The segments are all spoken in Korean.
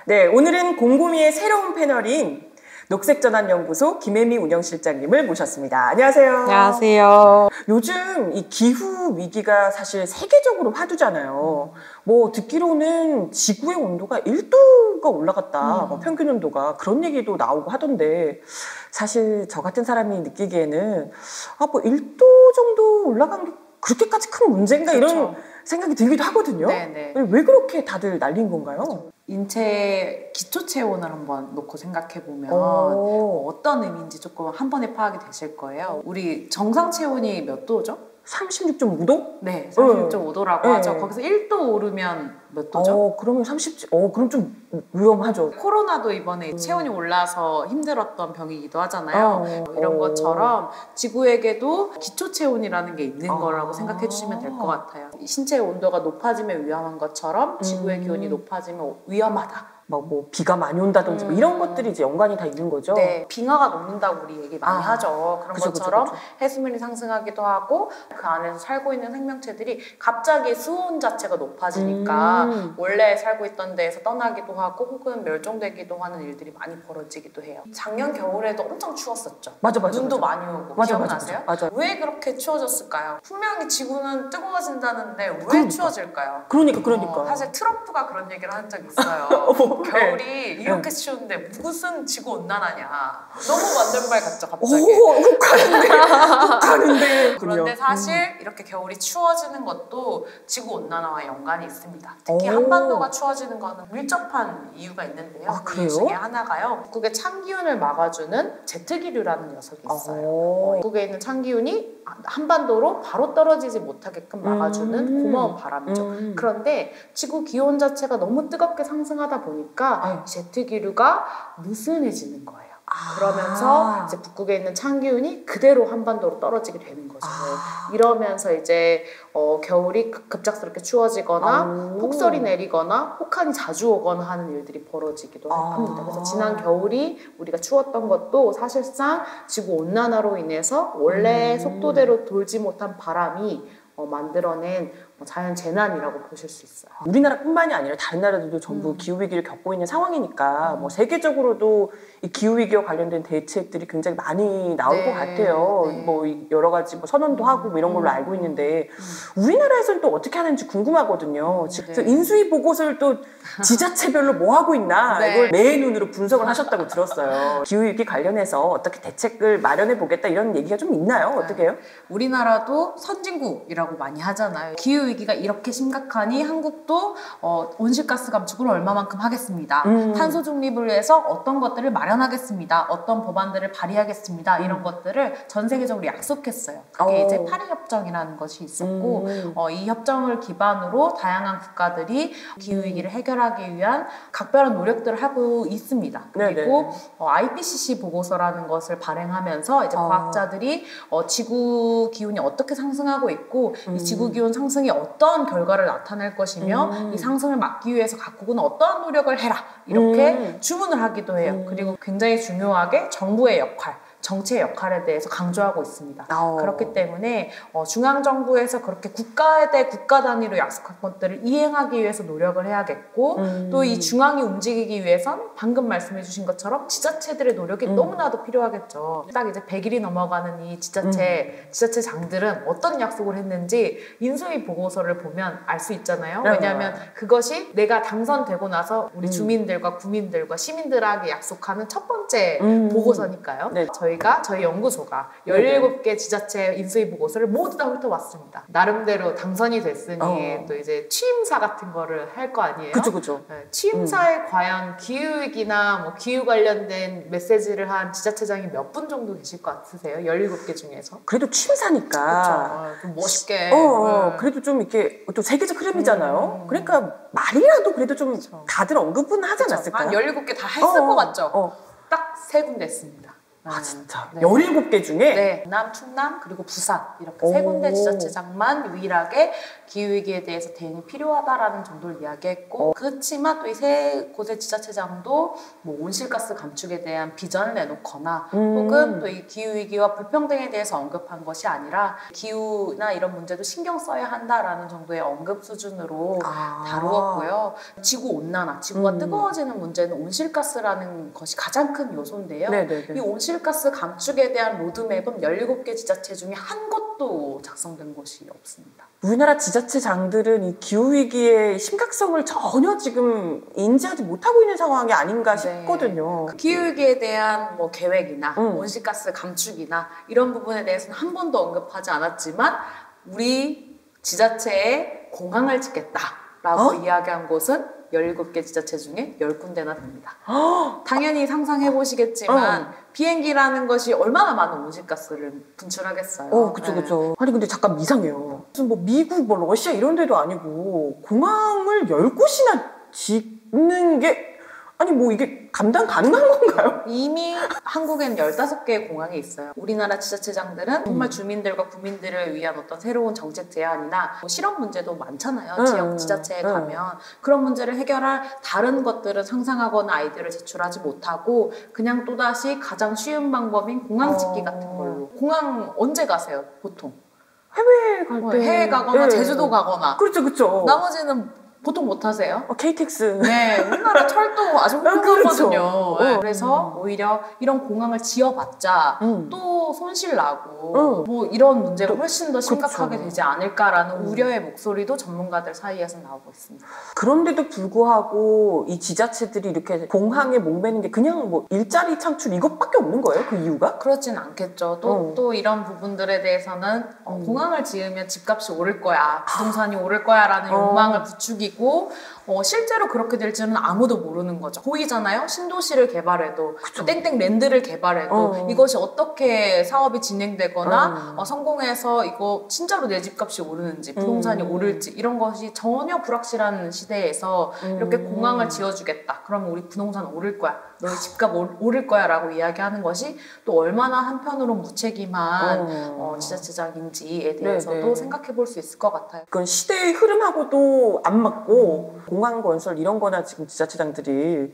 네, 오늘은 곰곰이의 새로운 패널인 녹색전환연구소 김혜미 운영실장님을 모셨습니다. 안녕하세요. 안녕하세요. 요즘 이 기후 위기가 사실 세계적으로 화두잖아요. 뭐 듣기로는 지구의 온도가 1도가 올라갔다, 뭐 평균 온도가 그런 얘기도 나오고 하던데 사실 저 같은 사람이 느끼기에는 뭐 1도 정도 올라간 게 그렇게까지 큰 문제인가 그렇죠. 이런 생각이 들기도 하거든요. 네네. 왜 그렇게 다들 날린 건가요? 인체 기초 체온을 한번 놓고 생각해 보면 어떤 의미인지 조금 한 번에 파악이 되실 거예요. 우리 정상 체온이 몇 도죠? 36.5도? 네, 36.5도라고 하죠. 네. 거기서 1도 오르면 몇 도죠? 그러면 그럼 좀 위험하죠. 코로나도 이번에 체온이 올라서 힘들었던 병이기도 하잖아요. 이런 것처럼 지구에게도 기초 체온이라는 게 있는 거라고 생각해 주시면 될 것 같아요. 신체의 온도가 높아지면 위험한 것처럼 지구의 기온이 높아지면 위험하다. 뭐 비가 많이 온다든지 뭐 이런 것들이 이제 연관이 다 있는 거죠. 네, 빙하가 녹는다고 우리 얘기 많이 하죠. 그런 그쵸, 것처럼 그쵸. 해수면이 상승하기도 하고 그 안에서 살고 있는 생명체들이 갑자기 수온 자체가 높아지니까 원래 살고 있던 데에서 떠나기도 하고 혹은 멸종되기도 하는 일들이 많이 벌어지기도 해요. 작년 겨울에도 엄청 추웠었죠. 맞아. 눈도 많이 오고. 맞아. 기억나세요? 왜 그렇게 추워졌을까요? 분명히 지구는 뜨거워진다는데 왜 그러니까. 추워질까요? 그러니까. 사실 트럼프가 그런 얘기를 한 적이 있어요. 겨울이 이렇게 네. 추운데 무슨 지구 온난화냐. 너무 완전 말 같죠, 갑자기. 가는데. 그런데 사실 이렇게 겨울이 추워지는 것도 지구 온난화와 연관이 있습니다. 특히 한반도가 추워지는 거는 밀접한 이유가 있는데요. 그 이유 중에 하나가요. 북극의 찬기운을 막아주는 제트기류라는 녀석이 있어요. 북극에 있는 찬기운이 한반도로 바로 떨어지지 못하게끔 막아주는 고마운 바람이죠. 그런데 지구 기온 자체가 너무 뜨겁게 상승하다 보니까 제트기류가 느슨해지는 거예요. 그러면서 이제 북극에 있는 찬기운이 그대로 한반도로 떨어지게 되는 거죠. 이러면서 이제 겨울이 급작스럽게 추워지거나 폭설이 내리거나 혹한이 자주 오거나 하는 일들이 벌어지기도 합니다. 그래서 지난 겨울이 우리가 추웠던 것도 사실상 지구 온난화로 인해서 원래 속도대로 돌지 못한 바람이 만들어낸 자연 재난이라고 보실 수 있어요. 우리나라뿐만이 아니라 다른 나라들도 전부 기후위기를 겪고 있는 상황이니까 뭐 세계적으로도 이 기후위기와 관련된 대책들이 굉장히 많이 나올 것 같아요. 뭐 여러 가지 뭐 선언도 하고 뭐 이런 걸로 알고 있는데 우리나라에서는 또 어떻게 하는지 궁금하거든요. 그래서 인수위 보고서를 또 지자체별로 뭐 하고 있나 이걸 매 눈으로 분석을 하셨다고 들었어요. 기후위기 관련해서 어떻게 대책을 마련해 보겠다 이런 얘기가 좀 있나요? 어떻게 해요? 우리나라도 선진국이라고 많이 하잖아요. 기후위기가 이렇게 심각하니 한국도 온실가스 감축을 얼마만큼 하겠습니다. 탄소 중립을 위해서 어떤 것들을 마련하겠습니다. 어떤 법안들을 발의하겠습니다. 이런 것들을 전 세계적으로 약속했어요. 그게 이제 파리 협정이라는 것이 있었고 이 협정을 기반으로 다양한 국가들이 기후위기를 해결하기 위한 각별한 노력들을 하고 있습니다. 그리고 IPCC 보고서라는 것을 발행하면서 이제 과학자들이 지구 기온이 어떻게 상승하고 있고 이 지구 기온 상승이 어떤 결과를 나타낼 것이며 이 상승을 막기 위해서 각국은 어떠한 노력을 해라 이렇게 주문을 하기도 해요. 그리고 굉장히 중요하게 정부의 역할, 정치의 역할에 대해서 강조하고 있습니다. 그렇기 때문에 중앙정부에서 그렇게 국가 대 국가 단위로 약속한 것들을 이행하기 위해서 노력을 해야겠고 또 이 중앙이 움직이기 위해선 방금 말씀해 주신 것처럼 지자체들의 노력이 너무나도 필요하겠죠. 딱 이제 100일이 넘어가는 이 지자체장들은 어떤 약속을 했는지 인수위 보고서를 보면 알 수 있잖아요. 왜냐하면 그것이 내가 당선되고 나서 우리 주민들과 구민들과 시민들에게 약속하는 첫 번째 보고서니까요. 저희 연구소가 17개 지자체 인수위 보고서를 모두 다 훑어봤습니다. 나름대로 당선이 됐으니 또 이제 취임사 같은 거를 할 거 아니에요? 그죠. 취임사에 과연 기후위기나 뭐 기후 관련된 메시지를 한 지자체장이 몇 분 정도 계실 것 같으세요? 17개 중에서? 그래도 취임사니까. 좀 멋있게. 그래도 좀 이렇게 또 세계적 흐름이잖아요. 그러니까 말이라도 그래도 좀 다들 언급은 하지 않았을까요? 한 17개 다 했을 것 같죠? 딱 3군데 했습니다. 아 진짜? 네. 17개 중에? 네. 전남, 충남, 그리고 부산 이렇게 세 군데 지자체장만 유일하게 기후위기에 대해서 대응이 필요하다라는 정도를 이야기했고 그렇지만 또 이 세 곳의 지자체장도 뭐 온실가스 감축에 대한 비전을 내놓거나 혹은 또 이 기후위기와 불평등에 대해서 언급한 것이 아니라 기후나 이런 문제도 신경 써야 한다라는 정도의 언급 수준으로 다루었고요. 지구온난화, 지구가 뜨거워지는 문제는 온실가스라는 것이 가장 큰 요소인데요. 네네네. 이 온실가스 감축에 대한 로드맵은 17개 지자체 중에 한 곳도 작성된 곳이 없습니다. 우리나라 지자체장들은 이 기후위기의 심각성을 전혀 지금 인지하지 못하고 있는 상황이 아닌가 싶거든요. 기후위기에 대한 뭐 계획이나 온실가스 감축이나 이런 부분에 대해서는 한 번도 언급하지 않았지만 우리 지자체에 공항을 짓겠다라고 이야기한 곳은 17개 지자체 중에 10군데나 됩니다. 당연히 상상해 보시겠지만 비행기라는 것이 얼마나 많은 온실가스를 분출하겠어요. 그쵸, 그쵸. 아니, 근데 잠깐 이상해요. 무슨 뭐 미국, 뭐 러시아 이런 데도 아니고 공항을 10곳이나 짓는 게 아니 뭐 이게 감당 가능한 건가요? 이미 한국에는 15개의 공항이 있어요. 우리나라 지자체장들은 정말 주민들과 국민들을 위한 어떤 새로운 정책 제안이나 뭐 실업 문제도 많잖아요. 지역 지자체에 가면 그런 문제를 해결할 다른 것들은 상상하거나 아이디어를 제출하지 못하고 그냥 또다시 가장 쉬운 방법인 공항 짓기 같은 걸로. 공항 언제 가세요? 보통? 해외 갈 때. 해외 가거나 제주도 가거나. 그렇죠, 그렇죠. 나머지는 보통 못 하세요? KTX. 네, 우리나라 철도 아주 훌륭하거든요. 그렇죠. 네, 그래서 오히려 이런 공항을 지어봤자 또 손실 나고 뭐 이런 문제가 훨씬 더 심각하게 되지 않을까라는 우려의 목소리도 전문가들 사이에서 나오고 있습니다. 그런데도 불구하고 이 지자체들이 이렇게 공항에 목매는 게 그냥 뭐 일자리 창출 이것밖에 없는 거예요? 그 이유가? 그렇진 않겠죠. 또 이런 부분들에 대해서는 공항을 지으면 집값이 오를 거야, 부동산이 오를 거야라는 욕망을 부추기고 실제로 그렇게 될지는 아무도 모르는 거죠. 보이잖아요. 신도시를 개발해도 땡땡 랜드를 개발해도 이것이 어떻게 사업이 진행되거나 성공해서 이거 진짜로 내 집값이 오르는지 부동산이 오를지 이런 것이 전혀 불확실한 시대에서 이렇게 공항을 지어주겠다. 그러면 우리 부동산 오를 거야. 너희 집값 오를 거야 라고 이야기하는 것이 또 얼마나 한편으로 무책임한 지자체장인지에 대해서도 네네. 생각해 볼 수 있을 것 같아요. 그건 시대의 흐름하고도 안 맞고 공항 건설 이런 거나 지금 지자체장들이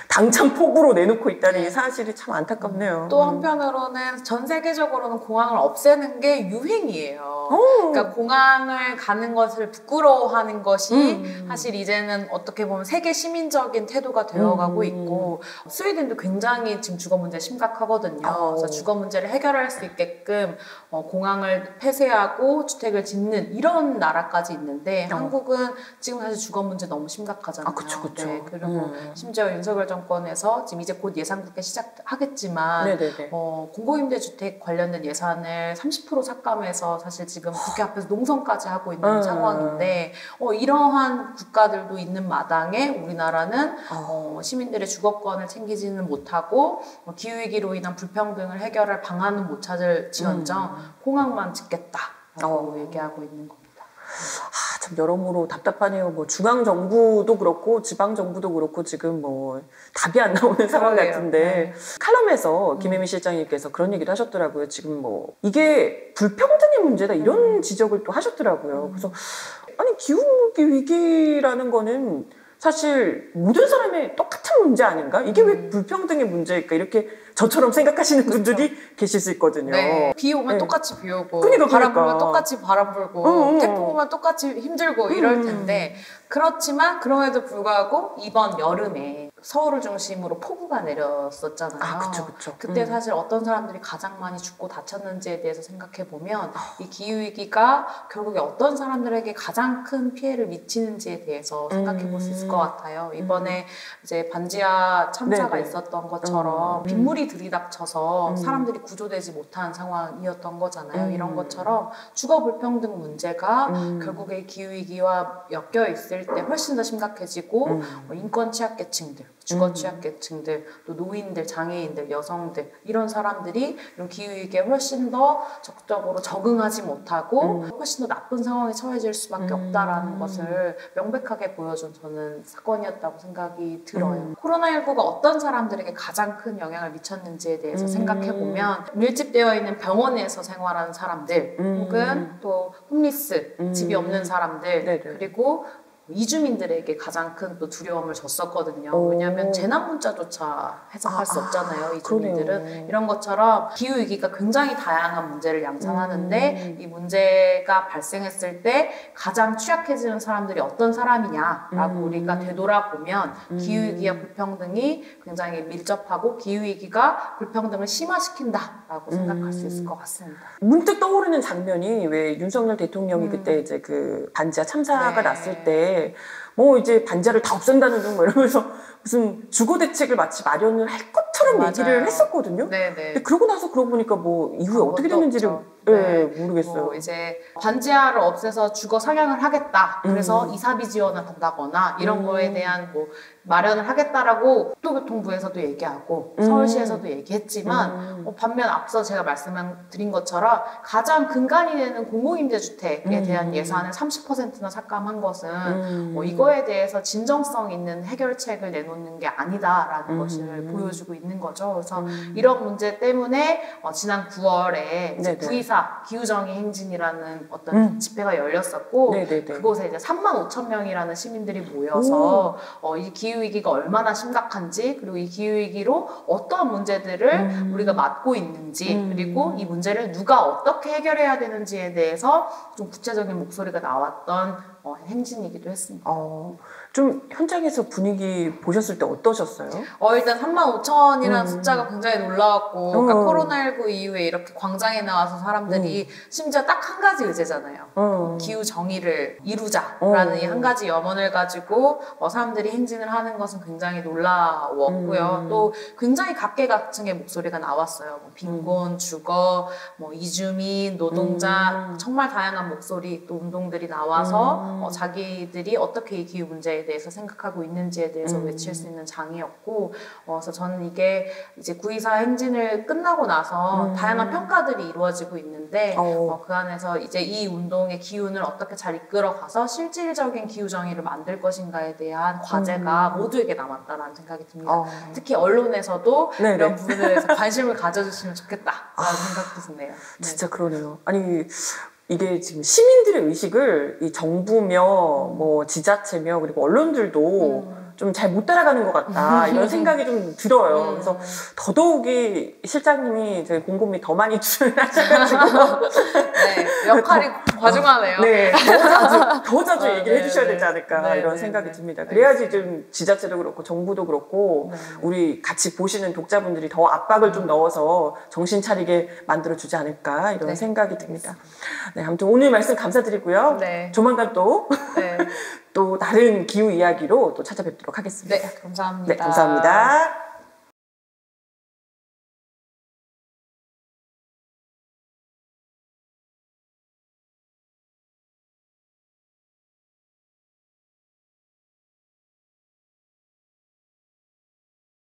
당장 폭우로 내놓고 있다는 이 사실이 참 안타깝네요. 또 한편으로는 전 세계적으로는 공항을 없애는 게 유행이에요. 그러니까 공항을 가는 것을 부끄러워하는 것이 사실 이제는 어떻게 보면 세계 시민적인 태도가 되어가고 있고 스웨덴도 굉장히 지금 주거 문제 심각하거든요. 그래서 주거 문제를 해결할 수 있게끔 공항을 폐쇄하고 주택을 짓는 이런 나라까지 있는데 한국은 지금 사실 주거 문제 너무 심각하잖아요. 그쵸, 그쵸. 네, 그리고 심지어 윤석열 정권에서 지금 이제 곧 예산 국회 시작하겠지만 공공임대주택 관련된 예산을 30% 삭감해서 사실 지금 국회 앞에서 농성까지 하고 있는 상황인데 이러한 국가들도 있는 마당에 우리나라는 시민들의 주거권을 챙기지는 못하고 기후위기로 인한 불평등을 해결할 방안은 못 찾을지언정 공항만 짓겠다라고 얘기하고 있는 겁니다. 참 여러모로 답답하네요. 뭐 중앙 정부도 그렇고 지방 정부도 그렇고 지금 뭐 답이 안 나오는 상황 같은데 칼럼에서 김혜미 실장님께서 그런 얘기도 하셨더라고요. 지금 뭐 이게 불평등의 문제다 이런 지적을 또 하셨더라고요. 그래서 아니 기후기 위기라는 거는 사실 모든 사람의 똑같은 문제 아닌가? 이게 왜 불평등의 문제일까? 이렇게 저처럼 생각하시는 분들이 계실 수 있거든요. 네. 비 오면 똑같이 비 오고 그러니까. 바람 불면 똑같이 바람 불고 태풍 오면 똑같이 힘들고 이럴 텐데 그렇지만 그럼에도 불구하고 이번 여름에 서울을 중심으로 폭우가 내렸었잖아요. 그쵸. 그때 사실 어떤 사람들이 가장 많이 죽고 다쳤는지에 대해서 생각해보면 이 기후위기가 결국에 어떤 사람들에게 가장 큰 피해를 미치는지에 대해서 생각해볼 수 있을 것 같아요. 이번에 이제 반지하 참사가 있었던 것처럼 빗물이 들이닥쳐서 사람들이 구조되지 못한 상황이었던 거잖아요. 이런 것처럼 주거 불평등 문제가 결국에 기후위기와 엮여 있을 때 훨씬 더 심각해지고 인권 취약계층들 주거 취약계층들, 또 노인들, 장애인들, 여성들 이런 사람들이 이런 기후위기에 훨씬 더 적극적으로 적응하지 못하고 훨씬 더 나쁜 상황에 처해질 수밖에 없다라는 것을 명백하게 보여준 저는 사건이었다고 생각이 들어요. 코로나19가 어떤 사람들에게 가장 큰 영향을 미쳤는지에 대해서 생각해보면 밀집되어 있는 병원에서 생활하는 사람들 혹은 또 홈리스, 집이 없는 사람들 네네. 그리고 이주민들에게 가장 큰 또 두려움을 줬었거든요. 왜냐하면 재난 문자조차 해석할 수 없잖아요. 이주민들은. 그러네요. 이런 것처럼 기후위기가 굉장히 다양한 문제를 양산하는데 이 문제가 발생했을 때 가장 취약해지는 사람들이 어떤 사람이냐라고 우리가 되돌아보면 기후위기와 불평등이 굉장히 밀접하고 기후위기가 불평등을 심화시킨다라고 생각할 수 있을 것 같습니다. 문득 떠오르는 장면이 왜 윤석열 대통령이 그때 이제 그 반지하 참사가 네. 났을 때 뭐 이제 반지하를 다 없앤다는 둥 뭐 이러면서 무슨 주거 대책을 마치 마련을 할 것처럼 맞아요. 얘기를 했었거든요. 네네. 근데 그러고 나서 그러고 보니까 뭐 이후에 어떻게 됐는지를 네. 모르겠어요. 뭐 이제 반지하를 없애서 주거 상향을 하겠다. 그래서 이사비 지원을 한다거나 이런 거에 대한 뭐 마련을 하겠다라고 국토교통부에서도 얘기하고 서울시에서도 얘기했지만 반면 앞서 제가 말씀드린 것처럼 가장 근간이 되는 공공임대주택에 대한 예산을 30%나 삭감한 것은 이거에 대해서 진정성 있는 해결책을 내놓는 게 아니다라는 것을 보여주고 있는 거죠. 그래서 이런 문제 때문에 지난 9월에 이제 구이사 기후정의 행진이라는 어떤 집회가 열렸었고 네네네. 그곳에 이제 35,000명이라는 시민들이 모여서 이 기후위기가 얼마나 심각한지 그리고 이 기후위기로 어떠한 문제들을 우리가 맡고 있는지 그리고 이 문제를 누가 어떻게 해결해야 되는지에 대해서 좀 구체적인 목소리가 나왔던 행진이기도 했습니다. 좀 현장에서 분위기 보셨을 때 어떠셨어요? 일단 35,000이라는 숫자가 굉장히 놀라웠고 그러니까 코로나19 이후에 이렇게 광장에 나와서 사람들이 심지어 딱 한 가지 의제잖아요. 기후 정의를 이루자라는 이 한 가지 염원을 가지고 사람들이 행진을 하는 것은 굉장히 놀라웠고요. 또 굉장히 각계각층의 목소리가 나왔어요. 뭐 빈곤, 주거, 뭐 이주민, 노동자 정말 다양한 목소리 또 운동들이 나와서 자기들이 어떻게 이 기후 문제에 대해서 생각하고 있는지에 대해서 외칠 수 있는 장이었고 그래서 저는 이게 이제 9.24 행진을 끝나고 나서 다양한 평가들이 이루어지고 있는데 그 안에서 이제 이 운동의 기운을 어떻게 잘 이끌어가서 실질적인 기후 정의를 만들 것인가에 대한 과제가 모두에게 남았다라는 생각이 듭니다. 특히 언론에서도 네네. 이런 부분에 대해서 관심을 가져주시면 좋겠다라는 생각도 드네요. 진짜 그러네요. 아니 이게 지금 시민들의 의식을 이 정부며 뭐 지자체며 그리고 언론들도 좀 잘 못 따라가는 것 같다 이런 생각이 좀 들어요. 그래서 더더욱이 실장님이 저희 곰곰이 더 많이 출연하셔가지고 네, 역할이 과중하네요. 네, 더 자주 얘기를 해주셔야 되지 않을까 이런 생각이 듭니다. 그래야지 좀 지자체도 그렇고 정부도 그렇고 우리 같이 보시는 독자분들이 더 압박을 좀 넣어서 정신 차리게 만들어주지 않을까 이런 생각이 듭니다. 네, 아무튼 오늘 말씀 감사드리고요. 네. 조만간 또 네. 또 다른 기후 이야기로 또 찾아뵙도록 하겠습니다. 네, 감사합니다. 네, 감사합니다.